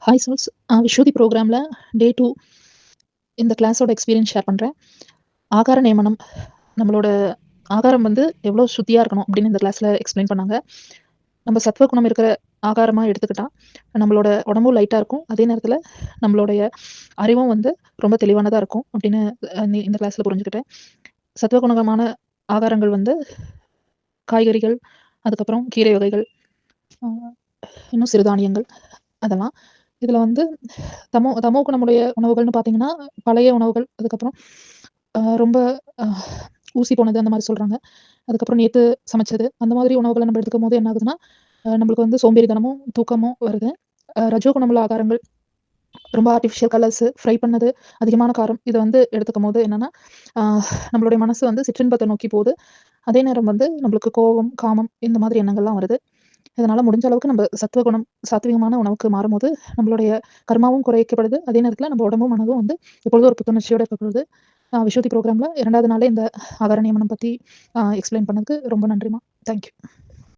Hi souls. விஸ்வதி ப்ரோக்ராமில டே 2 இந்த கிளாஸோட experience share பண்றேன். ஆகார நியமனம். நம்மளோட ஆகாரம் வந்து எவ்வளோ சுத்தியா இருக்கணும் அப்படின்னு இந்த கிளாஸ்ல எக்ஸ்ப்ளைன் பண்ணாங்க. நம்ம சத்துவ குணம் இருக்கிற ஆகாரமா எடுத்துக்கிட்டா, நம்மளோட உடம்பும் லைட்டா இருக்கும். அதே நேரத்தில நம்மளுடைய அறிவும் வந்து ரொம்ப தெளிவானதா இருக்கும் அப்படின்னு இந்த கிளாஸ்ல புரிஞ்சுக்கிட்டேன். சத்துவ குணகமான ஆகாரங்கள் வந்து காய்கறிகள், அதுக்கப்புறம் கீரை வகைகள், அ இன்னும் சிறுதானியங்கள் அதெல்லாம். இதில வந்து தமோ குணமுடைய உணவுகள்னு பார்த்தீங்கன்னா, பழைய உணவுகள், அதுக்கப்புறம் ரொம்ப அ ஊசி போனது அந்த மாரி சொல்றாங்க. அதுக்கப்புறம் நேத்து சமைச்சது, அந்த மாதிரி உணவுகள நம்ம எடுத்துக்கும்போது என்ன ஆகுதுன்னா, நம்மளுக்கு வந்து சோம்பேறித்தனமும், தூக்கமும் வருது. ரஜோ குணமுள்ள ஆகாரங்கள், ரொம்ப ஆர்டிஃபிஷியல் கலர்ஸு, ஃப்ரை பண்ணது, அதிகமான காரம் இத வந்து எடுத்துக்கும்போது என்னன்னா, அ நம்மளுடைய மனசு வந்து சிற்றின்பத்த நோக்கி போது. அதே நேரம் வந்து நம்மளுக்கு கோவம், காமம் இந்த மாதிரி எண்ணங்கள்லாம் வருது. இதனால முடிஞ்ச அளவுக்கு நம்ம சத்துவ குணம், சாத்வீகமான உணவுக்கு மாறும்போது, நம்மளுடைய கர்மாவும் குறைக்கப்படுது. அதே நேரத்தில நம்ம உடம்பும், மனதும் வந்து எப்பொழுதும் ஒரு புத்துணர்ச்சியோட இருக்கப்படுது. விஸ்வதி ப்ரோகிராம்ல 2வது நாளே இந்த ஆகார நியமனம் பத்தி எக்ஸ்ப்ளைன் பண்ணதுக்கு ரொம்ப நன்றிம்மா. Thank you.